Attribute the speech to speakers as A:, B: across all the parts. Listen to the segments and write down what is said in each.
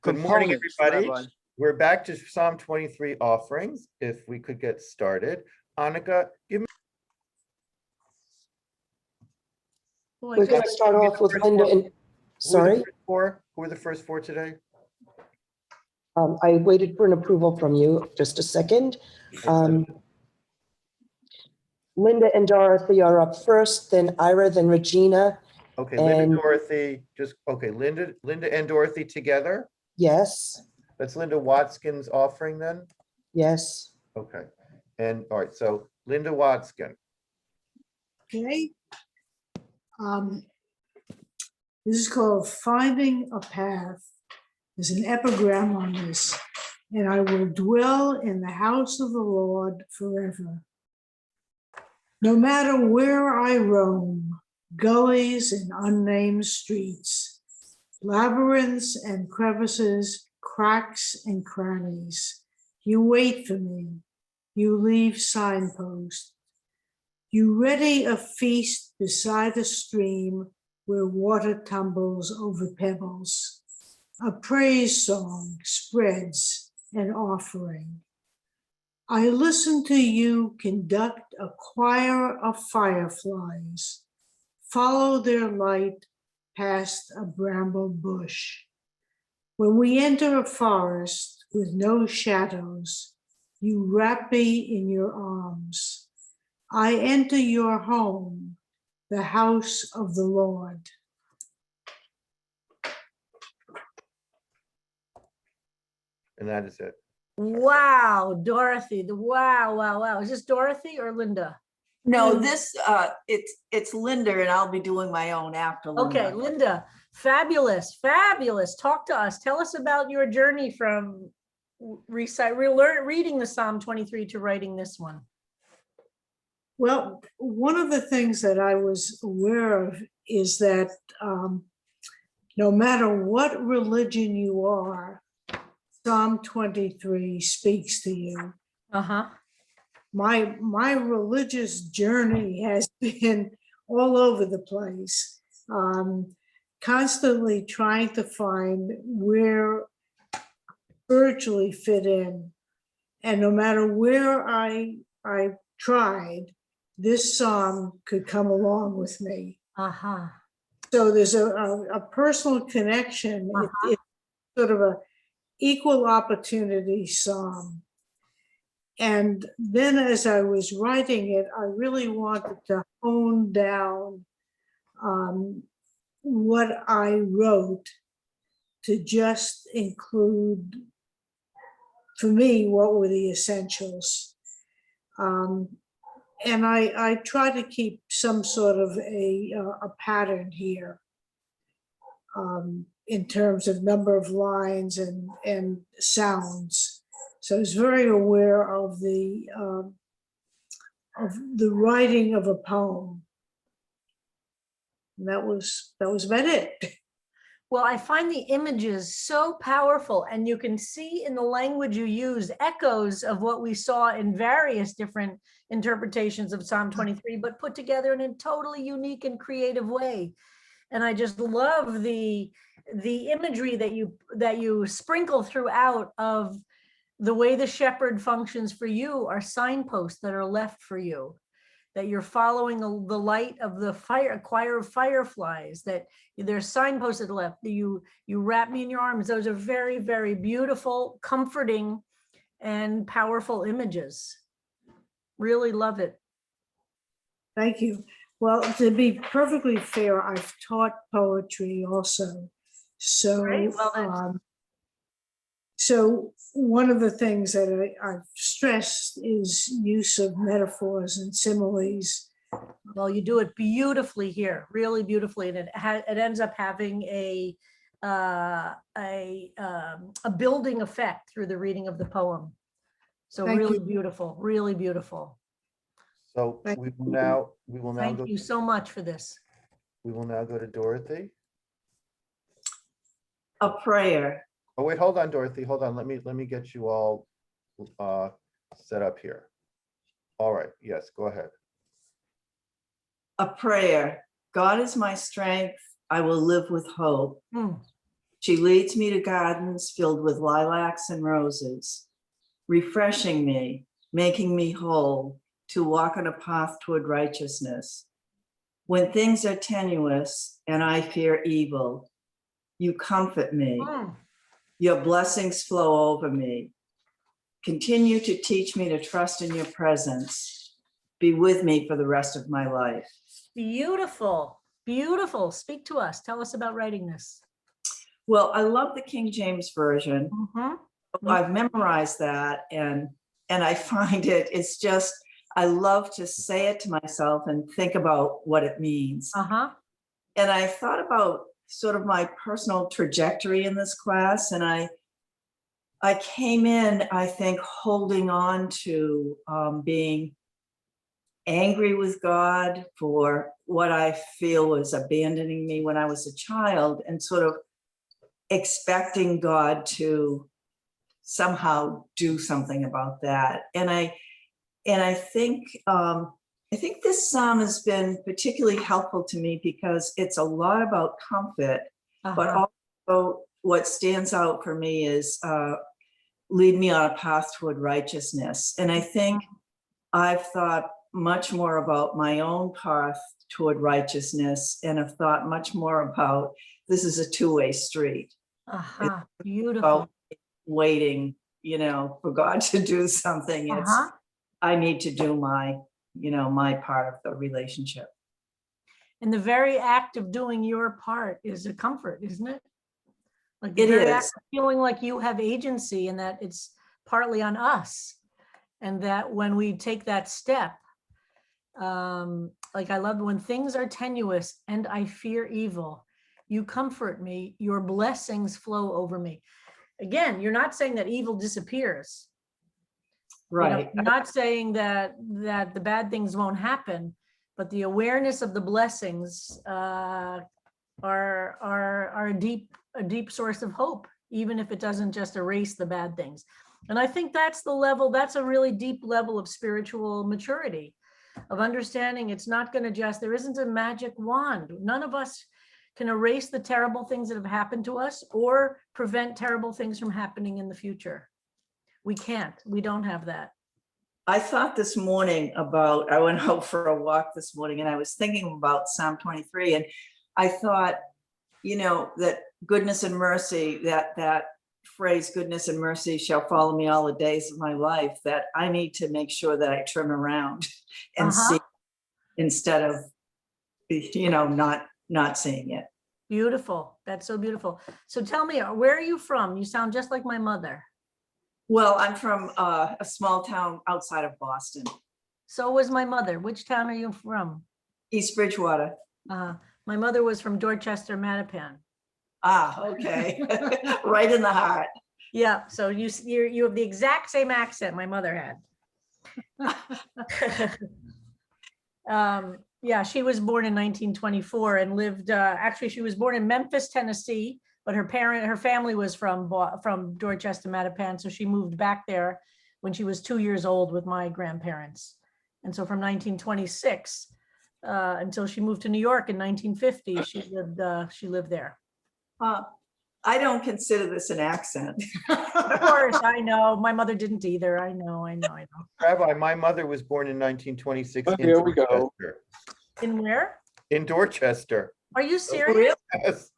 A: Good morning,
B: components,
A: everybody.
B: Rabbi.
A: We're back to Psalm 23 offerings. If we could get started. Annika, give me.
C: We're going to start off with Linda and, sorry,
A: Who are the first four today?
C: I waited for an approval from you, just a second. Linda and Dorothy are up first, then Ira, then Regina.
A: Okay,
C: And-
A: Linda, Dorothy, Linda and Dorothy together.
C: Yes,
A: That's Linda Watskin's offering then?
C: yes.
A: Okay, and all right, so Linda Watskin.
D: Okay. This is called Finding a Path. There's an epigram on this. And I will dwell in the house of the Lord forever. No matter where I roam, gullies and unnamed streets, labyrinths and crevices, cracks and crannies, you wait for me. You leave signposts. You ready a feast beside a stream where water tumbles over pebbles. A praise song spreads an offering. I listen to you conduct a choir of fireflies, follow their light past a bramble bush. When we enter a forest with no shadows, you wrap me in your arms. I enter your home, the house of the Lord.
A: And that is it.
E: Wow, Dorothy, wow. Is this Dorothy or Linda?
F: No, this, it's Linda, and I'll be doing my own after Linda.
E: Okay, Linda, fabulous. Talk to us. Tell us about your journey from reading the Psalm 23 to writing this one.
D: Well, one of the things that I was aware of is that no matter what religion you are, Psalm 23 speaks to you.
E: Uh-huh.
D: My religious journey has been all over the place, constantly trying to find where spiritually fit in. And no matter where I tried, this psalm could come along with me.
E: Uh-huh.
D: So there's a personal connection. It's sort of a equal opportunity psalm. And then as I was writing it, I really wanted to hone down what I wrote to just include, for me, what were the essentials. And I try to keep some sort of a pattern here in terms of number of lines and sounds. So I was very aware of the writing of a poem. And that was about it.
E: Well, I find the images so powerful, and you can see in the language you use echoes of what we saw in various different interpretations of Psalm 23, but put together in a totally unique and creative way. And I just love the imagery that you sprinkle throughout of the way the shepherd functions for you are signposts that are left for you, that you're following the light of the choir of fireflies, that there's signposts that left, you wrap me in your arms. Those are very, very beautiful, comforting, and powerful images. Really love it.
D: Thank you. Well, to be perfectly fair, I've taught poetry also. So,
E: Great. Well,
D: so one of the things that I've stressed is use of metaphors and similes.
E: well, you do it beautifully here, really beautifully, and it ends up having a building effect through the reading of the poem. So
D: Thank
E: really
D: you.
E: beautiful, really beautiful.
A: So
D: Thank
A: we will now
E: Thank
A: go.
E: you so much for this.
A: We will now go to Dorothy.
F: A prayer.
A: Oh, wait, hold on, Dorothy. Hold on. Let me get you all set up here. All right. Yes, go ahead.
F: A prayer. God is my strength. I will live with hope.
E: Hmm.
F: She leads me to gardens filled with lilacs and roses, refreshing me, making me whole, to walk on a path toward righteousness. When things are tenuous and I fear evil, you comfort me.
E: Mm.
F: Your blessings flow over me. Continue to teach me to trust in your presence. Be with me for the rest of my life.
E: Beautiful, beautiful. Speak to us. Tell us about writing this.
F: Well, I love the King James Version.
E: Mhm.
F: I've memorized that, and I find it's just, I love to say it to myself and think about what it means.
E: Uh-huh.
F: And I thought about sort of my personal trajectory in this class, and I came in, I think, holding on to being angry with God for what I feel was abandoning me when I was a child, and sort of expecting God to somehow do something about that. And I think this psalm has been particularly helpful to me because it's a lot about comfort, but
E: Uh-huh.
F: also what stands out for me is lead me on a path toward righteousness. And I think I've thought much more about my own path toward righteousness, and have thought much more about this is a two-way street.
E: Uh-huh. Beautiful.
F: About waiting, for God to do something.
E: Uh-huh.
F: I need to do my part of the relationship.
E: And the very act of doing your part is a comfort, isn't it? Like the
F: It
E: very
F: is.
E: act of feeling like you have agency and that it's partly on us. And that when we take that step, like I love when things are tenuous and I fear evil, you comfort me, your blessings flow over me. Again, you're not saying that evil disappears.
F: Right.
E: You're not saying that the bad things won't happen, but the awareness of the blessings are a deep source of hope, even if it doesn't just erase the bad things. And I think that's a really deep level of spiritual maturity, of understanding it's not going to there isn't a magic wand. None of us can erase the terrible things that have happened to us or prevent terrible things from happening in the future. We can't. We don't have that.
F: I thought this morning I went out for a walk this morning, and I was thinking about Psalm 23, and I thought, that goodness and mercy, that phrase, goodness and mercy shall follow me all the days of my life, that I need to make sure that I turn around and see instead of, not seeing it.
E: Beautiful. That's so beautiful. So tell me, where are you from? You sound just like my mother.
F: Well, I'm from a small town outside of Boston.
E: So was my mother. Which town are you from?
F: East Bridgewater.
E: My mother was from Dorchester, Mattapan.
F: Ah, okay. Right in the heart.
E: Yeah. So you have the exact same accent my mother had. Yeah, she was born in 1924 and lived, actually, she was born in Memphis, Tennessee, but her family was from Dorchester, Mattapan. So she moved back there when she was 2 years old with my grandparents. And so from 1926 until she moved to New York in 1950, she lived there.
F: I don't consider this an accent.
E: Of course, I know. My mother didn't either. I know.
A: Rabbi, my mother was born in 1926 in
B: Here we go.
A: Dorchester.
E: In where?
A: In Dorchester.
E: Are you serious?
F: Really?
A: Yes.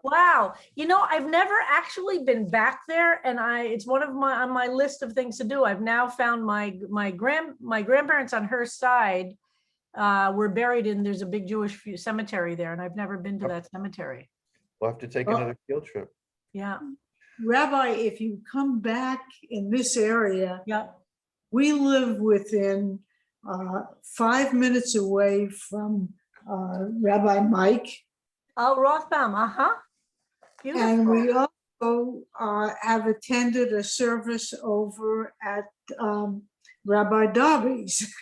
E: Wow. I've never actually been back there, and it's one of on my list of things to do. I've now found my grandparents on her side were buried there's a big Jewish cemetery there, and I've never been to that cemetery.
A: We'll have to take another field trip.
E: Yeah.
D: Rabbi, if you come back in this area,
E: Yeah.
D: we live within 5 minutes away from Rabbi Mike.
E: Oh, Rothbaum. Beautiful.
D: And we also have attended a service over at Rabbi Darby's.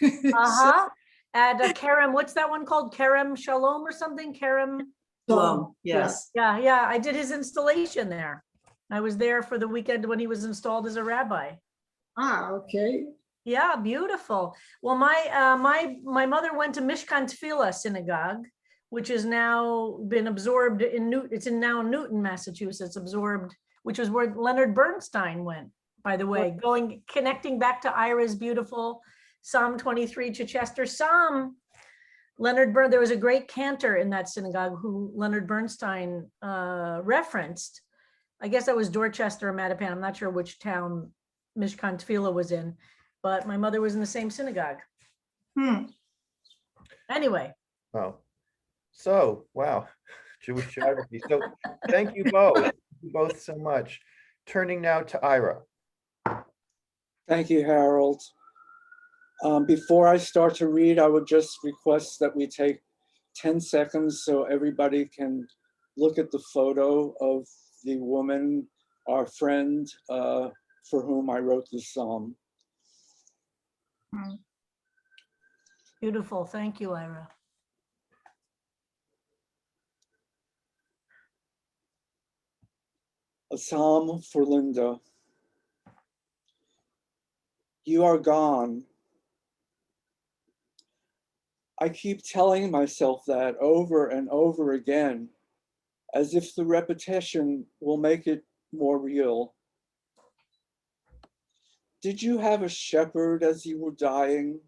E: At Kerem, what's that one called? Kerem Shalom or something? Kerem.
F: Shalom, yes.
E: Yeah. I did his installation there. I was there for the weekend when he was installed as a rabbi.
D: Okay.
E: Yeah, beautiful. Well, my mother went to Mishkan Tefillah synagogue, which has now been absorbed in Newton. It's in now Newton, Massachusetts, absorbed, which was where Leonard Bernstein went, by the way, connecting back to Ira's beautiful Psalm 23, Chichester Psalm. There was a great cantor in that synagogue who Leonard Bernstein referenced. I guess that was Dorchester or Mattapan. I'm not sure which town Mishkan Tefillah was in, but my mother was in the same synagogue. Anyway.
A: Oh, so, wow, Jewish geography. So thank you both so much. Turning now to Ira.
B: Thank you, Harold. Before I start to read, I would just request that we take 10 seconds so everybody can look at the photo of the woman, our friend, for whom I wrote the psalm.
E: Beautiful. Thank you, Ira.
B: A psalm for Linda. You are gone. I keep telling myself that over and over again, as if the repetition will make it more real. Did you have a shepherd as you were dying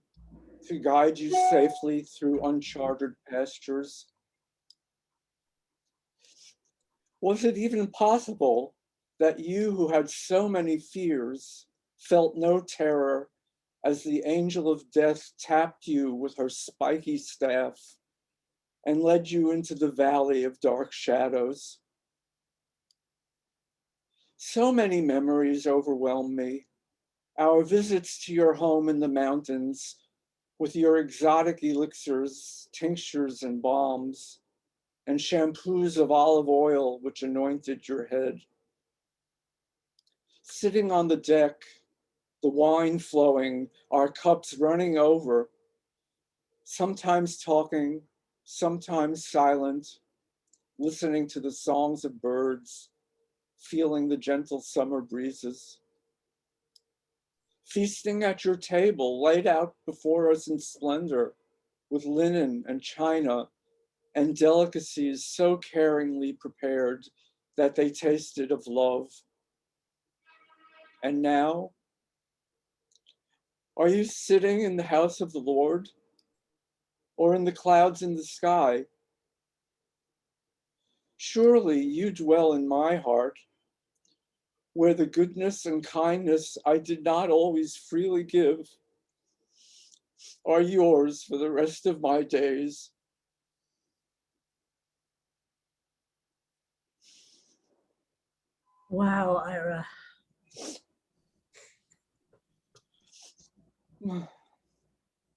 B: to guide you safely through uncharted pastures? Was it even possible that you who had so many fears felt no terror as the angel of death tapped you with her spiky staff and led you into the valley of dark shadows? So many memories overwhelm me. Our visits to your home in the mountains with your exotic elixirs, tinctures, and balms, and shampoos of olive oil which anointed your head. Sitting on the deck, the wine flowing, our cups running over, sometimes talking, sometimes silent, listening to the songs of birds, feeling the gentle summer breezes. Feasting at your table, laid out before us in splendor, with linen and china and delicacies so caringly prepared that they tasted of love. And now, are you sitting in the house of the Lord or in the clouds in the sky? Surely you dwell in my heart, where the goodness and kindness I did not always freely give are yours for the rest of my days.
E: Wow, Ira.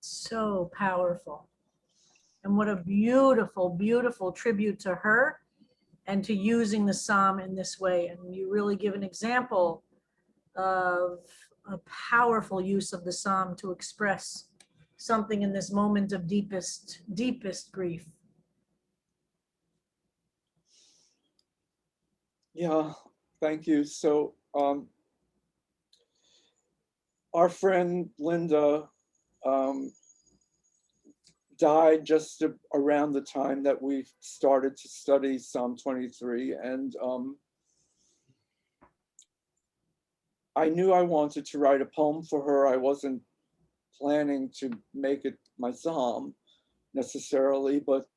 E: So powerful. And what a beautiful, beautiful tribute to her and to using the psalm in this way. And you really give an example of a powerful use of the psalm to express something in this moment of deepest, deepest grief.
B: Yeah, thank you. So our friend Linda died just around the time that we started to study Psalm 23. And I knew I wanted to write a poem for her. I wasn't planning to make it my psalm necessarily, but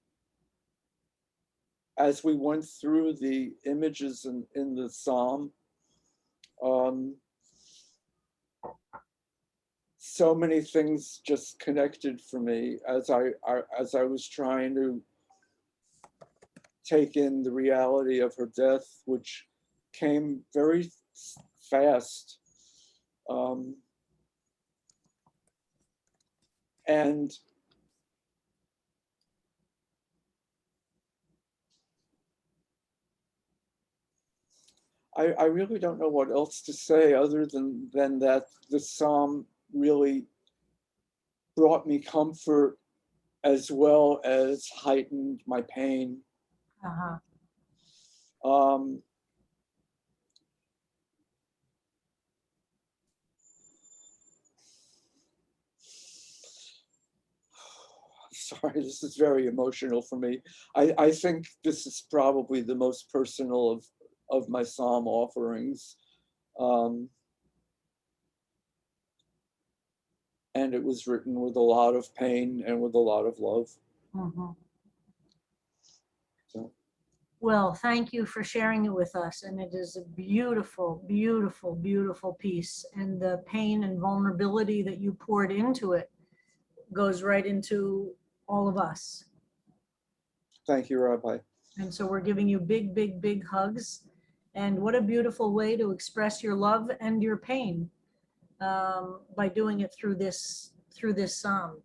B: as we went through the images in the psalm, so many things just connected for me as I was trying to take in the reality of her death, which came very fast. And I really don't know what else to say other than that the psalm really brought me comfort as well as heightened my pain.
E: Uh-huh.
B: sorry, this is very emotional for me. I think this is probably the most personal of my psalm offerings. And it was written with a lot of pain and with a lot of love.
E: Mhm.
B: So
E: Well, thank you for sharing it with us. And it is a beautiful, beautiful, beautiful piece. And the pain and vulnerability that you poured into it goes right into all of us.
B: thank you, Rabbi.
E: And so we're giving you big, big, big hugs. And what a beautiful way to express your love and your pain by doing it through this psalm.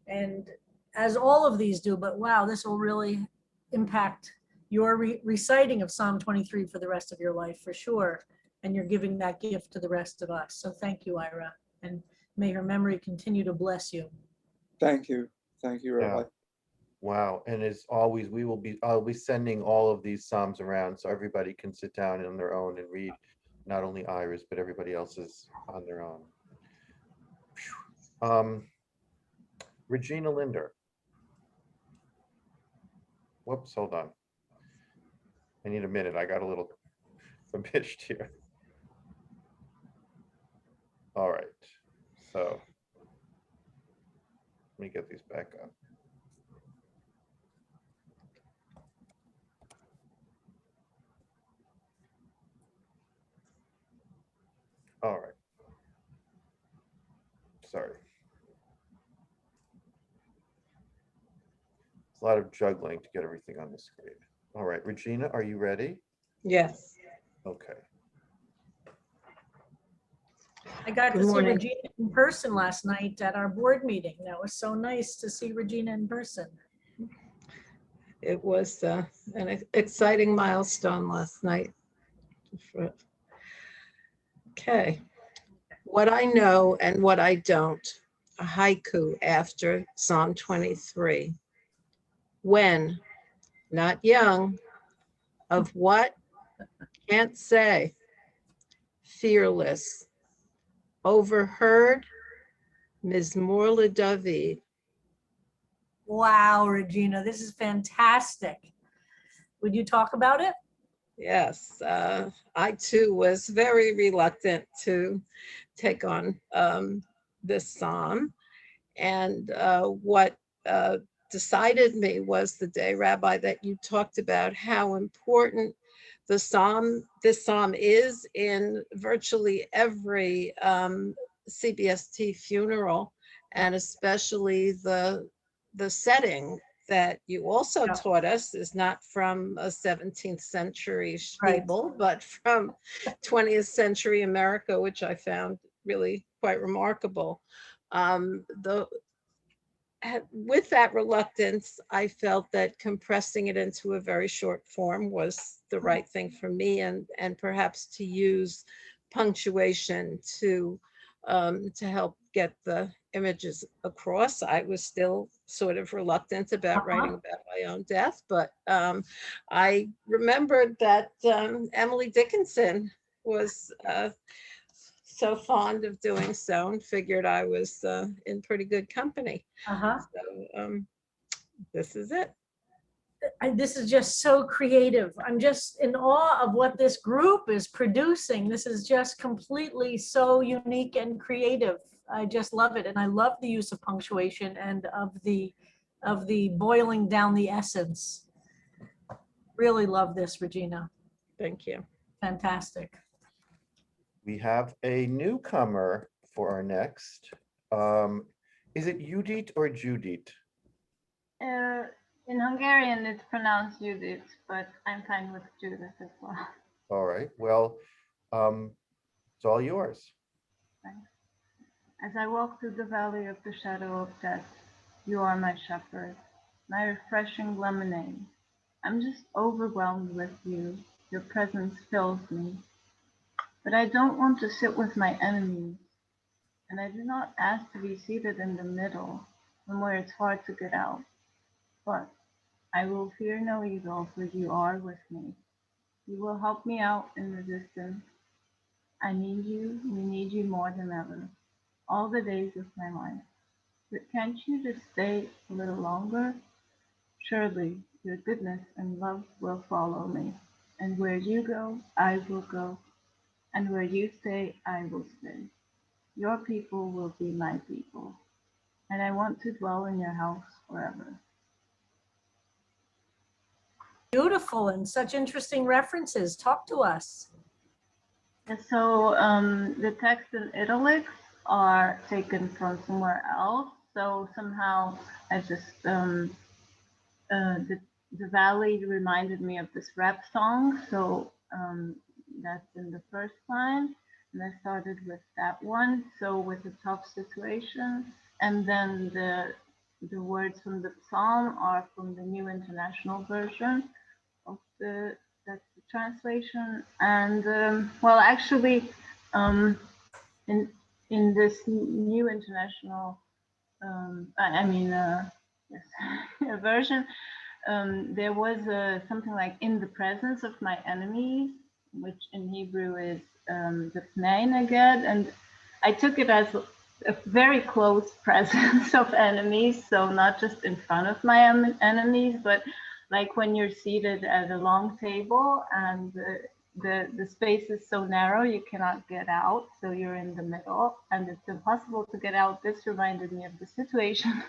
E: And as all of these do, but wow, this will really impact your reciting of Psalm 23 for the rest of your life, for sure. And you're giving that gift to the rest of us. So thank you, Ira. And may her memory continue to bless you.
B: Thank you. Thank you, Rabbi.
A: Yeah. Wow. And as always, I'll be sending all of these Psalms around so everybody can sit down on their own and read not only Ira's, but everybody else's on their own. Regina Linder. Whoops, hold on. I need a minute. I got a little ambitious here. All right. So let me get these back up. All right. Sorry. It's a lot of juggling to get everything on the screen. All right, Regina, are you ready?
C: Yes.
A: Okay.
E: I got
C: Good
E: to see
C: morning.
E: Regina in person last night at our board meeting. That was so nice to see Regina in person.
C: It was an exciting milestone last night. Okay. What I know and what I don't. A haiku after Psalm 23. When, not young, of what, can't say. Fearless. Overheard, Mizmor David.
E: Wow, Regina, this is fantastic. Would you talk about it?
C: Yes, I too was very reluctant to take on this psalm. And what decided me was the day, Rabbi, that you talked about how important this psalm is in virtually every CBST funeral, and especially the setting that you also
E: Yeah.
C: taught us is not from a 17th century
E: Right.
C: Stiebel, but from 20th century America, which I found really quite remarkable. With that reluctance, I felt that compressing it into a very short form was the right thing for me, and perhaps to use punctuation to help get the images across. I was still sort of reluctant about writing about my own death, but I remembered that Emily Dickinson was so fond of doing so, and figured I was in pretty good company.
E: Uh-huh.
C: So this is it.
E: This is just so creative. I'm just in awe of what this group is producing. This is just completely so unique and creative. I just love it. And I love the use of punctuation and of the boiling down the essence. Really love this, Regina.
C: Thank you.
E: Fantastic.
A: We have a newcomer for our next. Is it Judith or Judith?
G: In Hungarian, it's pronounced Judith, but I'm fine with Judith as well.
A: All right, well, it's all yours.
G: Thanks. As I walk through the valley of the shadow of death, you are my shepherd, my refreshing lemonade. I'm just overwhelmed with you. Your presence fills me. But I don't want to sit with my enemies, and I do not ask to be seated in the middle, from where it's hard to get out. But I will fear no evil, for you are with me. You will help me out in the distance. I need you, we need you more than ever, all the days of my life. but can't you just stay a little longer? Surely your goodness and love will follow me, and where you go, I will go, and where you stay, I will stay. Your people will be my people, and I want to dwell in your house forever.
E: Beautiful and such interesting references. Talk to us.
G: And so the text in italics are taken from somewhere else. So somehow I just the valley reminded me of this rap song. So that's in the first line, and I started with that one. So with a tough situation, and then the words from the psalm are from the New International Version of that's the translation. And well, actually, um, in this New International, I mean, yes, version, there was something like in the presence of my enemies, which in Hebrew is the pnei neged, and I took it as a very close presence of enemies. So not just in front of my enemies, but like when you're seated at a long table and the space is so narrow you cannot get out, so you're in the middle and it's impossible to get out. This reminded me of the situation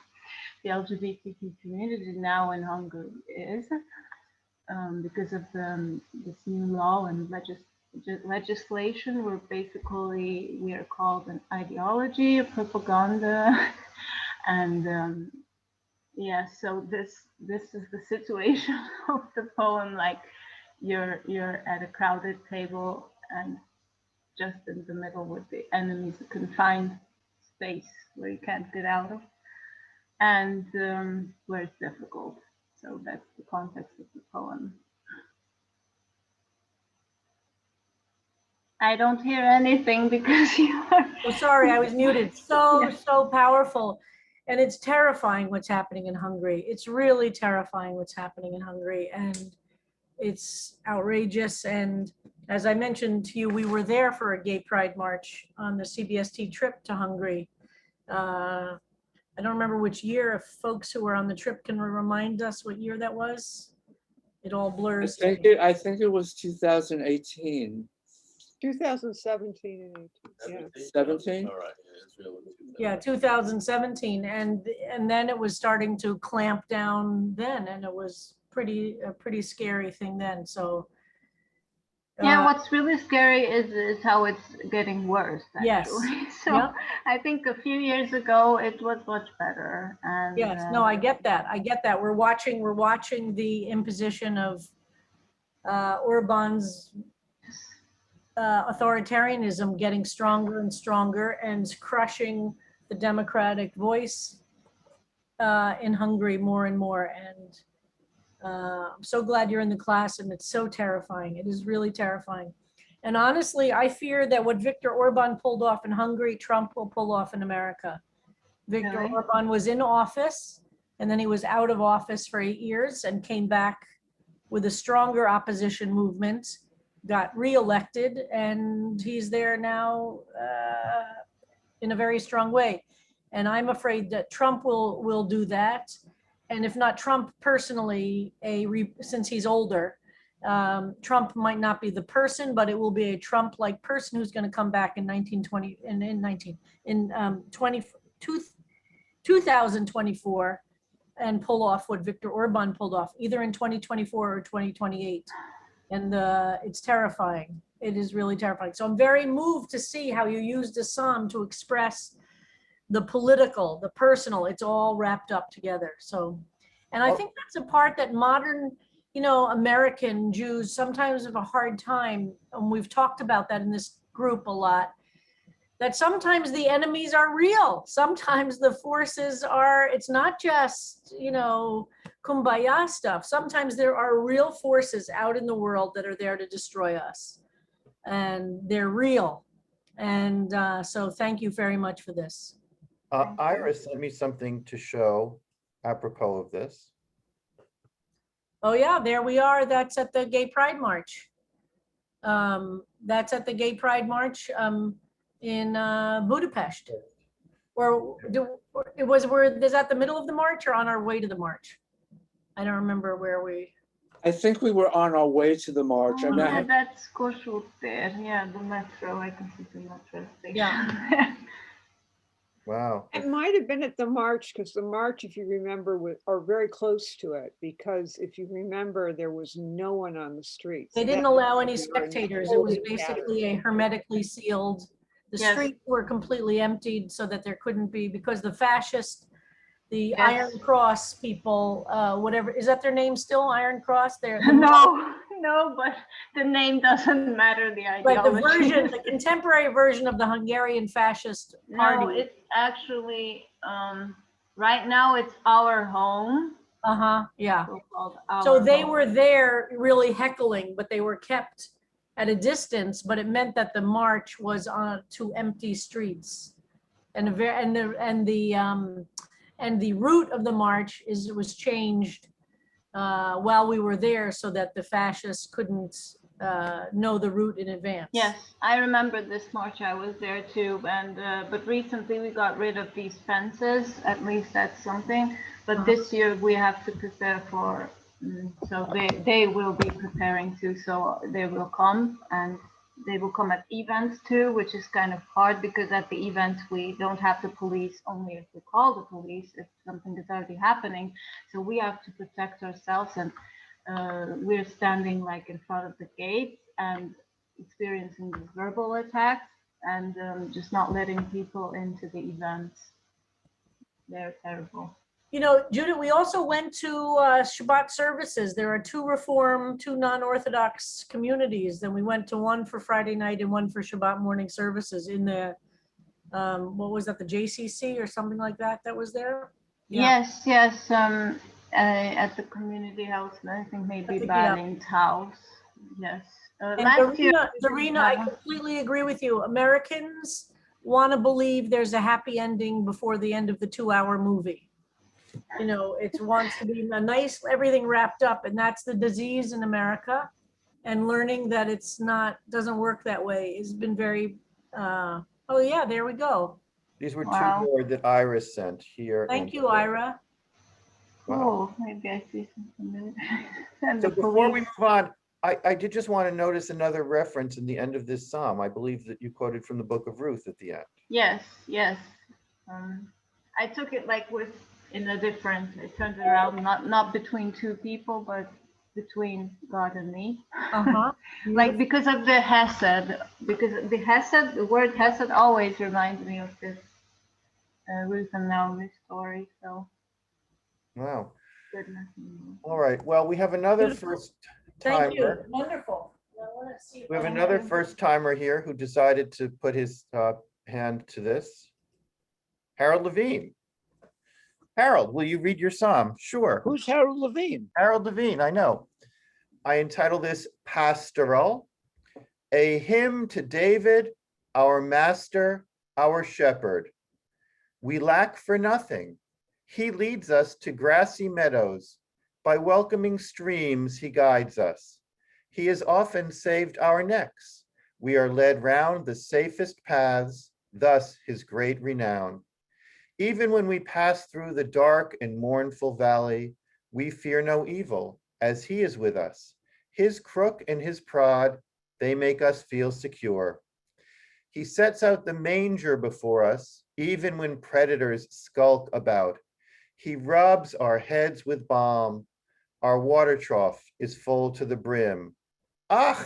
G: the LGBTQ community now in Hungary is because of this new law and legislation where basically we are called an ideology, a propaganda, and yeah, so this is the situation of the poem. Like you're at a crowded table and just in the middle with the enemies, a confined space where you can't get out of, and where it's difficult. So that's the context of the poem. I don't hear anything because you are.
E: Oh, sorry, I was muted. So,
G: Yeah.
E: so powerful. And it's terrifying what's happening in Hungary. It's really terrifying what's happening in Hungary. And it's outrageous. And as I mentioned to you, we were there for a gay pride march on the CBST trip to Hungary. I don't remember which year. If folks who were on the trip can remind us what year that was. It all blurs.
B: I think it was 2018.
H: 2017 and 18, yeah.
B: 17?
E: Yeah, 2017, and then it was starting to clamp down then, and it was a pretty scary thing then. So
G: Yeah, what's really scary is how it's getting worse,
E: yes,
G: actually. So
E: yeah,
G: I think a few years ago it was much better. And
E: yes, no, I get that. I get that. We're watching the imposition of Orban's authoritarianism getting stronger and stronger and crushing the democratic voice in Hungary more and more. And I'm so glad you're in the class, and it's so terrifying. It is really terrifying. And honestly, I fear that what Viktor Orban pulled off in Hungary, Trump will pull off in America. Viktor
G: Really?
E: Orban was in office, and then he was out of office for 8 years and came back with a stronger opposition movement, got reelected, and he's there now in a very strong way. And I'm afraid that Trump will do that. And if not Trump personally, since he's older, Trump might not be the person, but it will be a Trump-like person who's going to come back in 2024 and pull off what Viktor Orban pulled off, either in 2024 or 2028. And it's terrifying. It is really terrifying. So I'm very moved to see how you used the psalm to express the political, the personal. It's all wrapped up together. So, and I think that's a part that modern, American Jews sometimes have a hard time, and we've talked about that in this group a lot, that sometimes the enemies are real. Sometimes the forces are, it's not just, kumbaya stuff. Sometimes there are real forces out in the world that are there to destroy us. And they're real. And so thank you very much for this.
A: Iris sent me something to show apropos of this.
E: Oh yeah, there we are. That's at the Gay Pride March. That's at the Gay Pride March in Budapest. Or it was, is that the middle of the march or on our way to the march? I don't remember where we,
B: I think we were on our way to the march. I
G: Oh,
B: mean, I
G: yeah,
B: have-
G: that's Kossuth there. Yeah, the metro. I can see the metro station.
E: Yeah.
A: Wow.
H: It might have been at the march, because the march, if you remember, are very close to it, because if you remember, there was no one on the streets.
E: they didn't
H: That-
E: allow any
H: they were
E: spectators. It was
H: totally scattered.
E: basically a hermetically sealed. The
G: Yes.
E: streets were completely emptied so that there couldn't be, because the fascist, the
G: Yes.
E: Iron Cross people, whatever, is that their name still, Iron Cross? They're
G: No, but the name doesn't matter. The
E: Right, the
G: ideology.
E: version, the contemporary version of the Hungarian fascist
G: No,
E: party.
G: it's actually right now it's our home.
E: Uh-huh, yeah.
G: So-called
E: So
G: our
E: they
G: home.
E: were there really heckling, but they were kept at a distance, but it meant that the march was on to empty streets. And the route of the march was changed while we were there so that the fascists couldn't know the route in advance.
G: Yes, I remember this march. I was there too, and but recently we got rid of these fences. At least that's something. But this year we have to prepare for. So they will be preparing too. So they will come and they will come at events too, which is kind of hard because at the events we don't have the police. Only if we call the police if something is already happening. So we have to protect ourselves and. We're standing like in front of the gate and experiencing these verbal attacks and just not letting people into the events. They're terrible.
E: You know, Judith, we also went to Shabbat services. There are two Reform, two non-Orthodox communities. Then we went to one for Friday night and one for Shabbat morning services in the, what was that, the JCC or something like that was there? Yeah.
G: Yes. At the community house, I think maybe
E: Yeah.
G: Banning's house. Yes.
E: And
G: Last year,
E: Zarina, I completely agree with you. Americans want to believe there's a happy ending before the end of the 2-hour movie. You know, it wants to be a nice, everything wrapped up, and that's the disease in America. And learning that it's not, doesn't work that way has been very, oh yeah, there we go.
A: These were
G: Wow.
A: two more that Iris sent here.
E: Thank
A: and
E: you,
A: here.
E: Ira.
G: oh, maybe I see something. And
A: So
G: the
A: before we
G: police.
A: move on, I did just want to notice another reference in the end of this psalm. I believe that you quoted from the book of Ruth at the end.
G: Yes. I took it like in a different. I turned it around, not between two people, but between God and me.
E: Uh-huh.
G: Like because of the Hesed, because the word Hesed always reminds me of this Ruth and Naomi story. So
A: Wow.
G: goodness.
A: All right. Well, we have another first
E: Thank you.
A: timer.
E: Wonderful. Now, I wanna see if
A: We have
E: I
A: another first timer here who decided to put his hand to this. Harold Levine. Harold, will you read your psalm? Sure.
I: Who's Harold Levine?
A: Harold Levine, I know. I entitle this Pastoral, a hymn to David, our master, our shepherd. We lack for nothing. He leads us to grassy meadows. By welcoming streams, he guides us. He has often saved our necks. We are led round the safest paths, thus his great renown. Even when we pass through the dark and mournful valley, we fear no evil, as he is with us. His crook and his prod, they make us feel secure. He sets out the manger before us, even when predators skulk about. He rubs our heads with balm. Our water trough is full to the brim. Ach,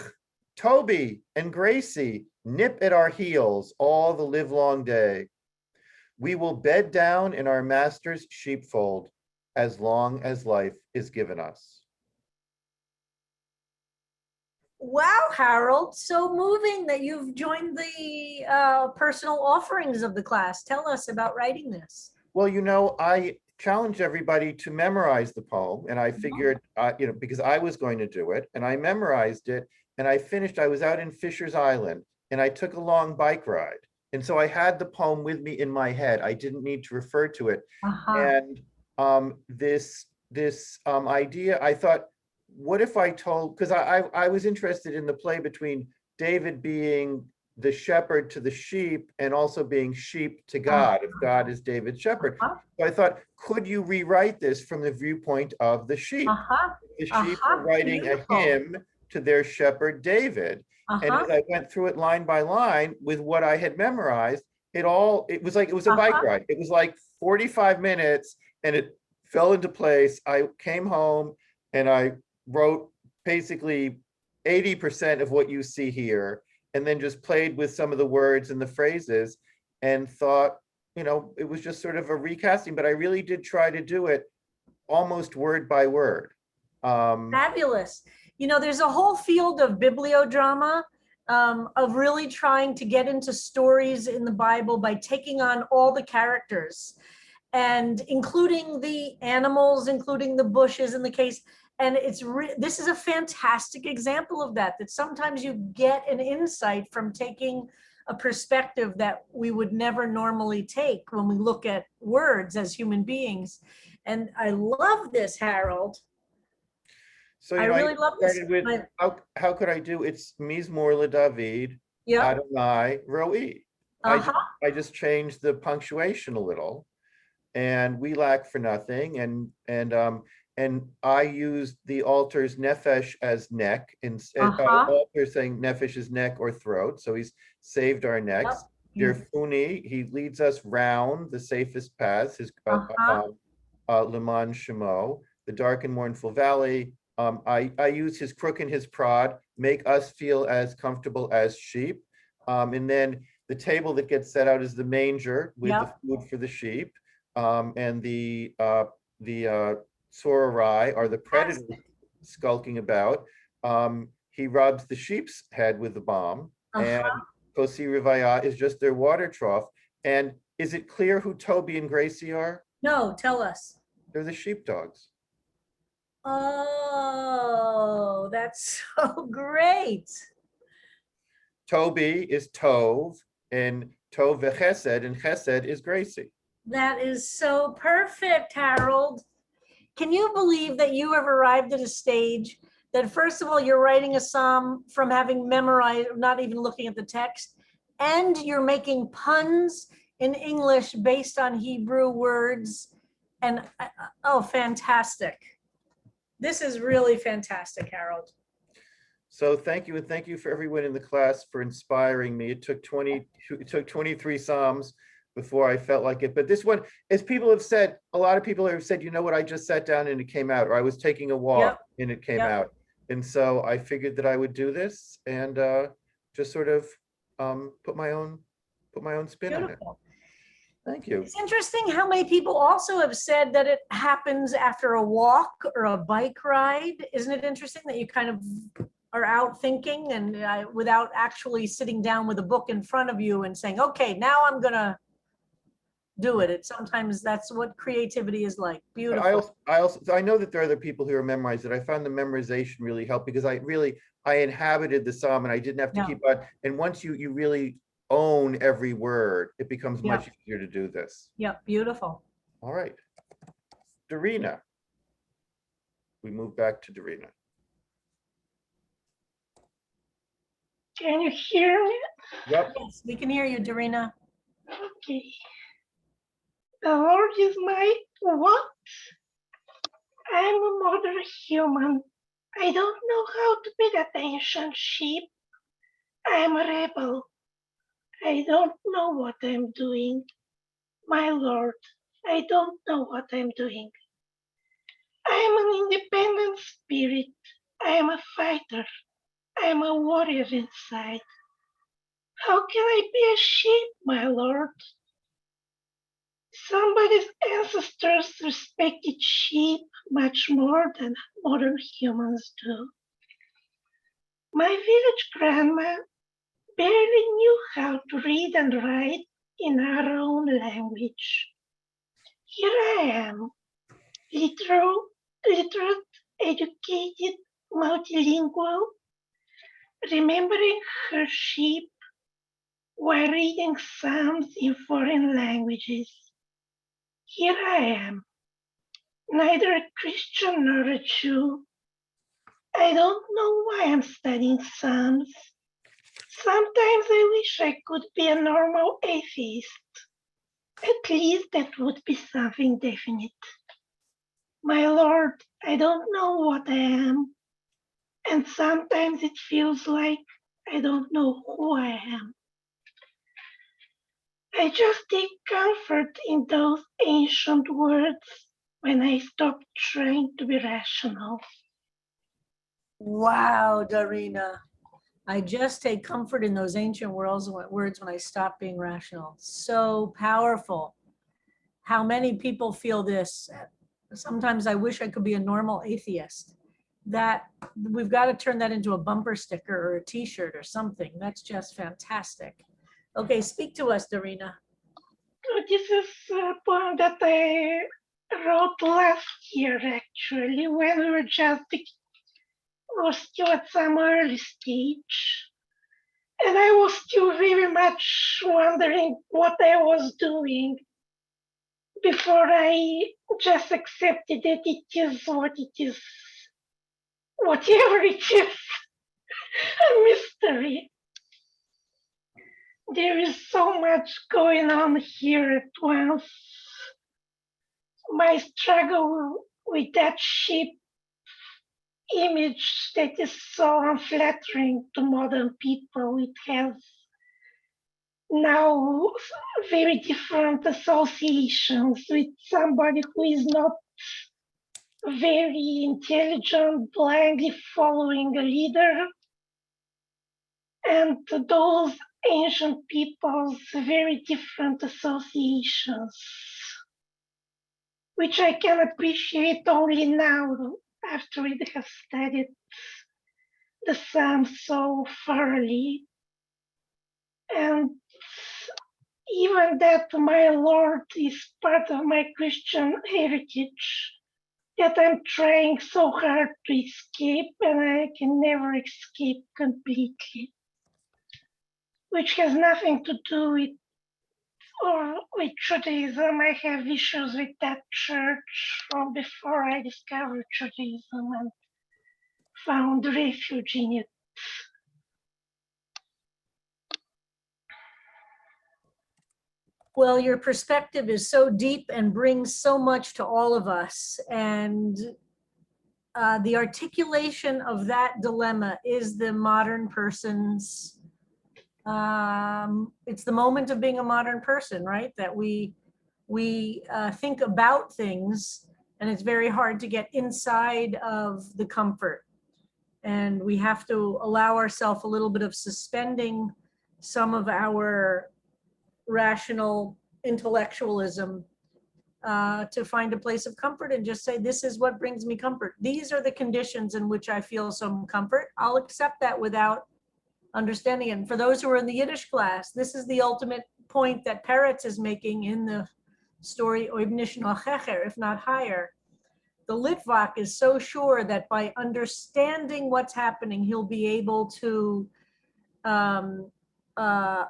A: Toby and Gracie nip at our heels all the livelong day. We will bed down in our master's sheepfold as long as life is given us.
E: Wow, Harold, so moving that you've joined the personal offerings of the class. Tell us about writing this.
A: Well, you know, I challenged everybody to memorize the poem, and I figured, because I was going to do it, and I memorized it, and I finished. I was out in Fisher's Island, and I took a long bike ride. And so I had the poem with me in my head. I didn't need to refer to it. And this idea, I thought, what if I told, because I was interested in the play between David being the shepherd to the sheep and also being sheep to God, if God is David's shepherd.
E: Uh-huh.
A: So I thought, could you rewrite this from the viewpoint of the sheep?
E: Uh-huh.
A: The sheep are writing a
E: Beautiful.
A: hymn to their shepherd David. And
E: Uh-huh.
A: as I went through it line by line with what I had memorized, it was like, it was a bike
E: Uh-huh.
A: ride. It was like 45 minutes and it fell into place. I came home and I wrote basically 80% of what you see here, and then just played with some of the words and the phrases and thought, it was just sort of a recasting, but I really did try to do it almost word by word.
E: Fabulous. There's a whole field of bibliodrama, of really trying to get into stories in the Bible by taking on all the characters and including the animals, including the bushes in the case. And this is a fantastic example of that sometimes you get an insight from taking a perspective that we would never normally take when we look at words as human beings. And I love this, Harold.
A: So,
E: I really love this.
A: started with, how could I do, it's Mizmor LeDavid,
E: Yeah.
A: Adonai Ro'i.
E: Uh-huh.
A: I just changed the punctuation a little, and we lack for nothing. And I used the altar's nefesh as neck, instead altar saying nefesh is neck or throat. So he's saved our necks.
E: Yep.
A: Dirfuni, he leads us round the safest paths, his Leman Shemo, the dark and mournful valley. I use his crook and his prod, make us feel as comfortable as sheep. And then the table that gets set out is the manger with the food for the sheep. And the Tzorai are the predators skulking about. He rubs the sheep's head with the balm, and Kosi Rivaya is just their water trough. And is it clear who Toby and Gracie are?
E: No, tell us.
A: They're the sheepdogs.
E: Oh, that's so great.
A: Toby is Tov, and Tov v'Chesed, and Chesed is Gracie.
E: That is so perfect, Harold. Can you believe that you have arrived at a stage that, first of all, you're writing a psalm from having memorized, not even looking at the text, and you're making puns in English based on Hebrew words, and oh, fantastic. This is really fantastic, Harold.
A: So thank you, and thank you for everyone in the class for inspiring me. It took 23 psalms before I felt like it. But this one, as people have said, a lot of people have said, what, I just sat down and it came out, or I was taking a walk and it came out. And so I figured that I would do this and just sort of put my own spin on it. Thank you.
E: It's interesting how many people also have said that it happens after a walk or a bike ride. Isn't it interesting that you kind of are out thinking and without actually sitting down with a book in front of you and saying, okay, now I'm gonna do it. Sometimes that's what creativity is like. Beautiful.
A: I know that there are other people who are memorized it. I found the memorization really helped because I inhabited the psalm and I didn't have to keep on. And once you really own every word, it becomes much easier to do this.
E: Yep, beautiful.
A: All right. Darina. We move back to Darina.
I: Can you hear me?
A: Yep.
E: Yes, we can hear you, Darina.
I: Okay. The Lord is my what? I'm a modern human. I don't know how to pay attention, sheep. I'm a rebel. I don't know what I'm doing. My Lord, I don't know what I'm doing. I'm an independent spirit. I'm a fighter. I'm a warrior inside. How can I be a sheep, my Lord? Somebody's ancestors respected sheep much more than modern humans do. My village grandma barely knew how to read and write in our own language. Here I am, literate, educated, multilingual, remembering her sheep while reading psalms in foreign languages. Here I am, neither a Christian nor a Jew. I don't know why I'm studying psalms. Sometimes I wish I could be a normal atheist. At least that would be something definite. My Lord, I don't know what I am, and sometimes it feels like I don't know who I am. I just take comfort in those ancient words when I stop trying to be rational.
E: Wow, Darina. I just take comfort in those ancient words when I stop being rational. So powerful. How many people feel this? Sometimes I wish I could be a normal atheist. That we've got to turn that into a bumper sticker or a t-shirt or something. That's just fantastic. Okay, speak to us, Darina.
I: This is a poem that I wrote last year, actually, when we were still at some early stage. And I was still very much wondering what I was doing before I just accepted that it is what it is, whatever it is, a mystery. There is so much going on here at once. My struggle with that sheep image that is so unflattering to modern people. It has now very different associations with somebody who is not very intelligent, blindly following a leader, and those ancient people's very different associations, which I can appreciate only now after I have studied the Psalms so thoroughly. And even that my Lord is part of my Christian heritage that I'm trying so hard to escape, and I can never escape completely, which has nothing to do with Judaism. I have issues with that church from before I discovered Judaism and found refuge in it.
E: Well, your perspective is so deep and brings so much to all of us. And the articulation of that dilemma is the modern person's, it's the moment of being a modern person, right? That we think about things, and it's very hard to get inside of the comfort. And we have to allow ourselves a little bit of suspending some of our rational intellectualism to find a place of comfort and just say, this is what brings me comfort. These are the conditions in which I feel some comfort. I'll accept that without understanding it. And for those who are in the Yiddish class, this is the ultimate point that Peretz is making in the story, if not higher. The Litvak is so sure that by understanding what's happening, he'll be able to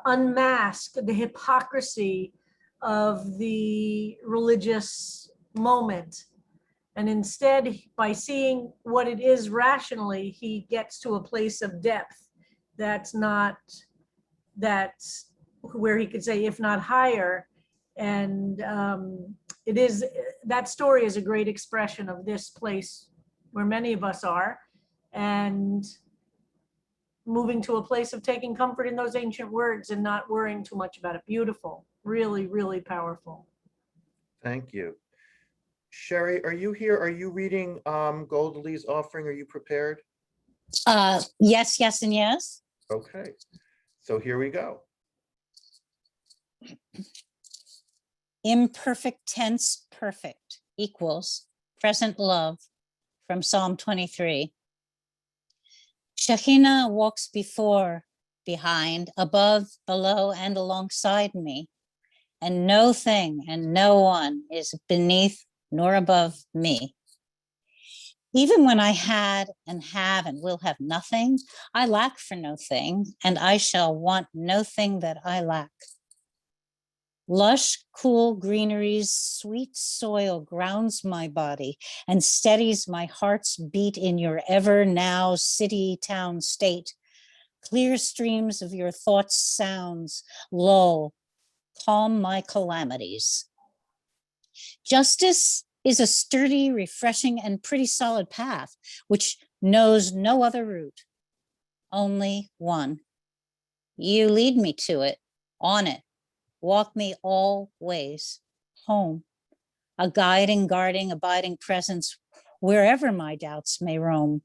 E: unmask the hypocrisy of the religious moment. And instead, by seeing what it is rationally, he gets to a place of depth that's where he could say, if not higher. And that story is a great expression of this place where many of us are, and moving to a place of taking comfort in those ancient words and not worrying too much about it. Beautiful, really, really powerful.
A: Thank you. Sherry, are you here? Are you reading Goldley's offering? Are you prepared?
J: Yes, yes, and yes.
A: Okay, so here we go.
J: Imperfect tense perfect equals present love from Psalm 23. Shekhinah walks before, behind, above, below, and alongside me, and no thing and no one is beneath nor above me. Even when I had and have and will have nothing, I lack for no thing, and I shall want no thing that I lack. Lush, cool greeneries, sweet soil grounds my body and steadies my heart's beat in your ever now city, town, state. Clear streams of your thoughts' sounds, lull, calm my calamities. Justice is a sturdy, refreshing, and pretty solid path, which knows no other route, only one. You lead me to it, on it, walk me all ways home, a guiding, guarding, abiding presence wherever my doubts may roam.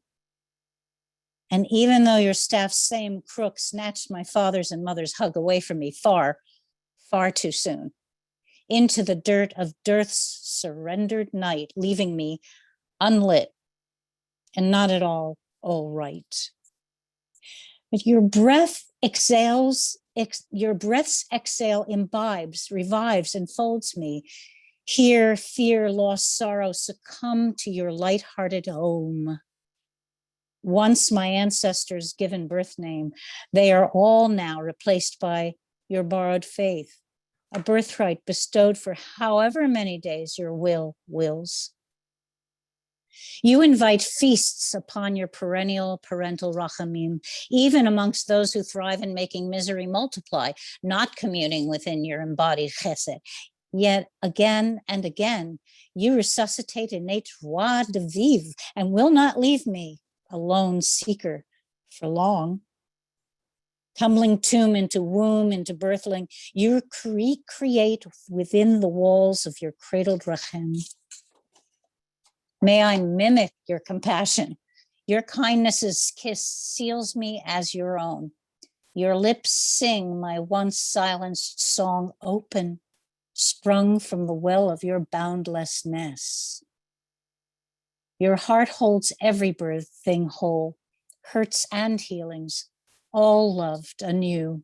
J: And even though your staff's same crook snatched my father's and mother's hug away from me far, far too soon, into the dirt of dearth's surrendered night, leaving me unlit and not at all right. But your breath exhales, your breath's exhale imbibes, revives, and folds me. Here, fear, loss, sorrow succumb to your light-hearted home. Once my ancestors' given birth name, they are all now replaced by your borrowed faith, a birthright bestowed for however many days your will wills. You invite feasts upon your perennial parental rachamim, even amongst those who thrive in making misery multiply, not communing within your embodied chesed. Yet again and again, you resuscitate innate joie de vivre and will not leave me, a lone seeker, for long. Tumbling tomb into womb, into birthling, you recreate within the walls of your cradled rachem. May I mimic your compassion. Your kindness's kiss seals me as your own. Your lips sing my once silenced song open, sprung from the well of your boundlessness. Your heart holds every birth thing whole, hurts and healings, all loved anew.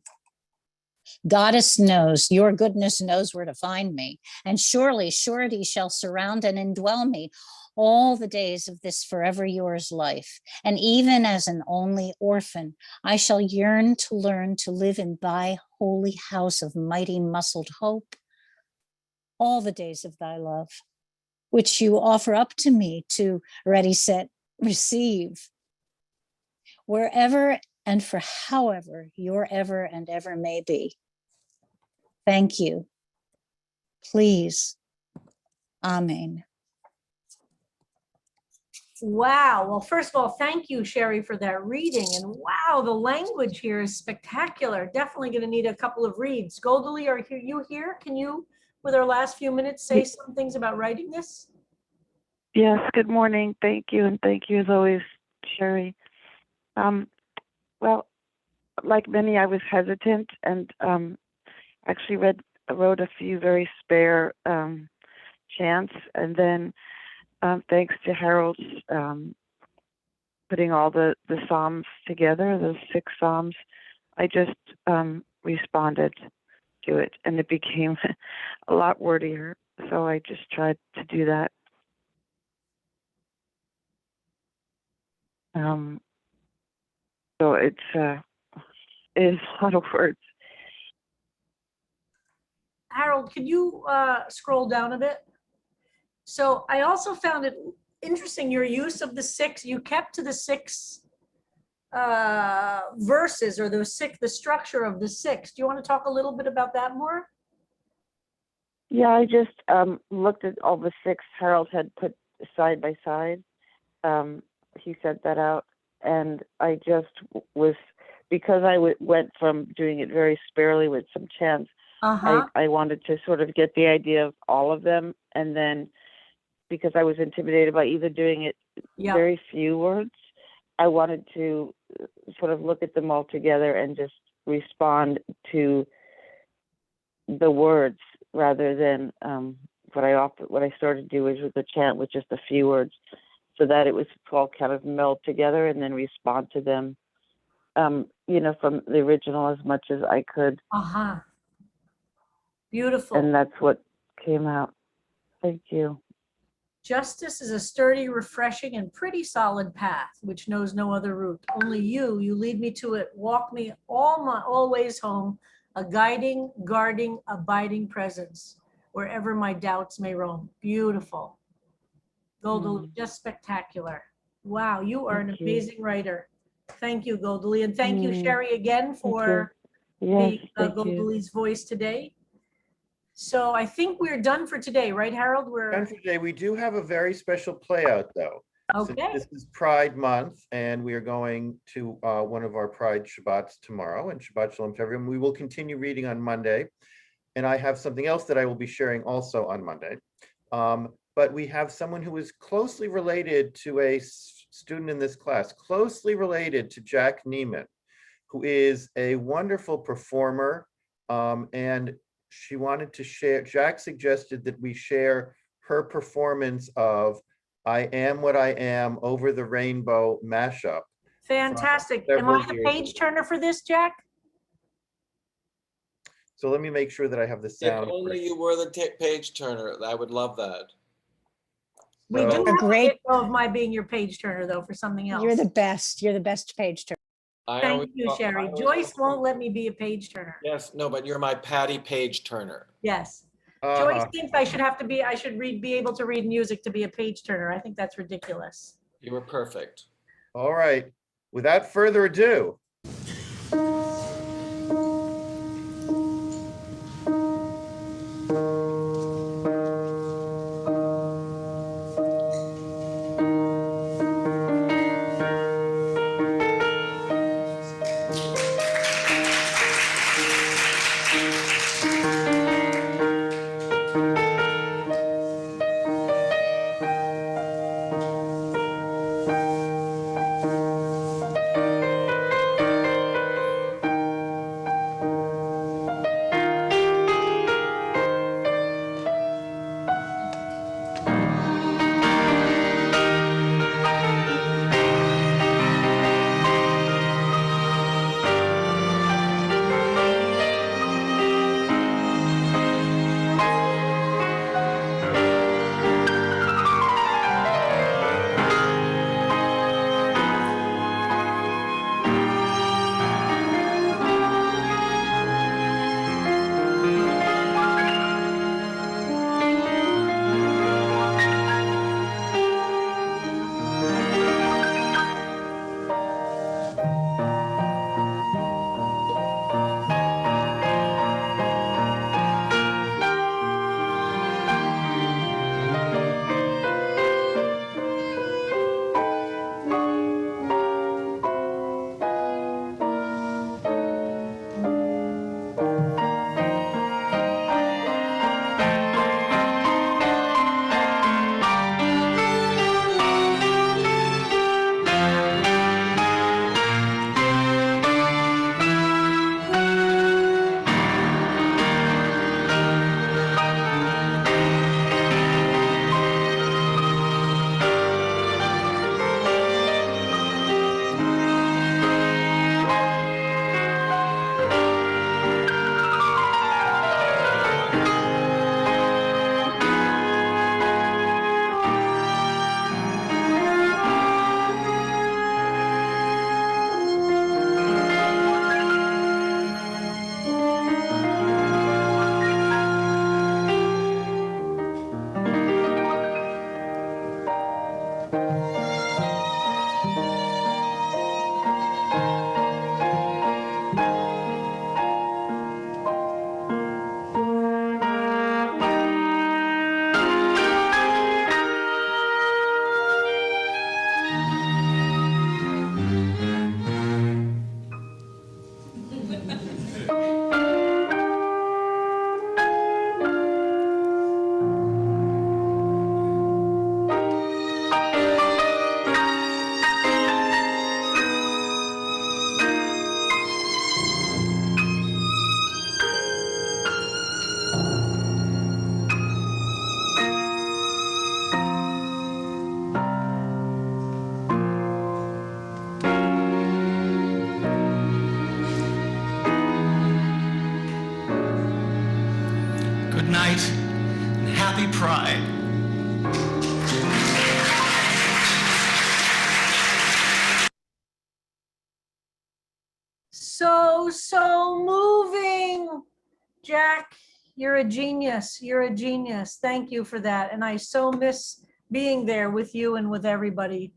J: Goddess knows, your goodness knows where to find me, and surely surety shall surround and indwell me all the days of this forever yours life. And even as an only orphan, I shall yearn to learn to live in thy holy house of mighty muscled hope all the days of thy love, which you offer up to me to ready, set, receive, wherever and for however your ever and ever may be. Thank you. Please. Amen.
E: Wow. Well, first of all, thank you, Sherry, for that reading. And wow, the language here is spectacular. Definitely going to need a couple of reads. Goldali, are you here? Can you, with our last few minutes, say some things about writing this?
K: Yes, good morning. Thank you. And thank you as always, Sherry. Well, like many, I was hesitant and actually wrote a few very spare chants. And then thanks to Harold's putting all the Psalms together, those 6 Psalms, I just responded to it and it became a lot wordier. So I just tried to do that. So it's a lot of words.
E: Harold, could you scroll down a bit? So I also found it interesting, your use of the 6, you kept to the 6 verses or the structure of the 6. Do you want to talk a little bit about that more?
K: Yeah, I just looked at all the 6 Harold had put side by side. He sent that out, and I just was, because I went from doing it very sparely with some chants, I wanted to sort of get the idea of all of them, and then because I was intimidated by either doing it very few words, I wanted to sort of look at them all together and just respond to the words rather than what I started to do is with the chant with just a few words, so that it was all kind of meld together and then respond to them, from the original as much as I could.
E: Beautiful.
K: And that's what came out. Thank you.
E: Justice is a sturdy, refreshing, and pretty solid path, which knows no other route. Only you lead me to it, walk me all ways home, a guiding, guarding, abiding presence, wherever my doubts may roam. Beautiful. Goldal, just spectacular. Wow, you are an amazing writer. Thank you, Goldie, and thank you,
K: Mm,
E: Sherry, again for
K: Yes,
E: being
K: thank you.
E: Goldie's voice today. So I think we're done for today, right, Harold?
A: Done
E: We're,
A: for today. We do have a very special play out though. Since
E: okay,
A: this is Pride Month and we are going to one of our Pride Shabbats tomorrow, and Shabbat Shalom to everyone. We will continue reading on Monday. And I have something else that I will be sharing also on Monday. But we have someone who is closely related to a student in this class, closely related to Jack Neiman, who is a wonderful performer. And she wanted to share, Jack suggested that we share her performance of I Am What I Am Over the Rainbow mashup.
E: fantastic. Am
A: several
E: I the
A: years
E: page turner for this, Jack?
A: So let me make sure that I have the
L: If
A: sound.
L: only you were the page turner, I would love that.
E: We do
A: So-
E: have
J: A
E: a
J: great-
E: video of my being your page turner though for something else.
J: You're the best. You're the best page turner.
L: I
E: Thank
L: always
E: you,
L: thought- I
E: Sherry.
L: always
E: Joyce
L: thought-
E: won't let me be a page turner.
L: Yes, no, but you're my Patty page turner.
E: Yes.
A: Uh-huh.
E: Joyce thinks I should be able to read music to be a page turner. I think that's ridiculous.
L: You were perfect.
A: All right, without further ado.
M: Good night and happy Pride.
E: So moving. Jack, you're a genius. You're a genius. Thank you for that. And I so miss being there with you and with everybody.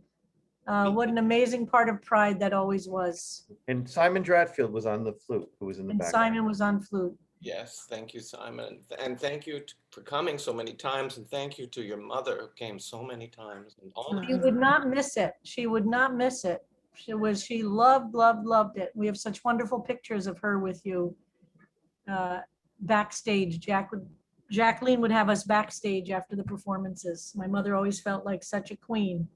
E: What an amazing part of Pride that always was.
A: And Simon Dratfield was on the flute, who was in the
E: And
A: background.
E: Simon was on flute.
L: Yes, thank you, Simon. And thank you for coming so many times. And thank you to your mother who came so many times. And all of
E: She would not miss it. She would not miss it. She loved, loved, loved it. We have such wonderful pictures of her with you backstage. Jacqueline would have us backstage after the performances. My mother always felt like such a queen.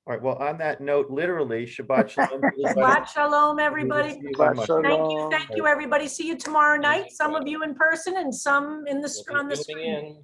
A: All right, well, on that note, literally, Shabbat Shalom.
E: Shabbat Shalom, everybody.
B: Shabbat
E: Thank you, everybody. See you tomorrow night. Some of you in person and some in the on the
L: Zooming
E: screen.
L: in.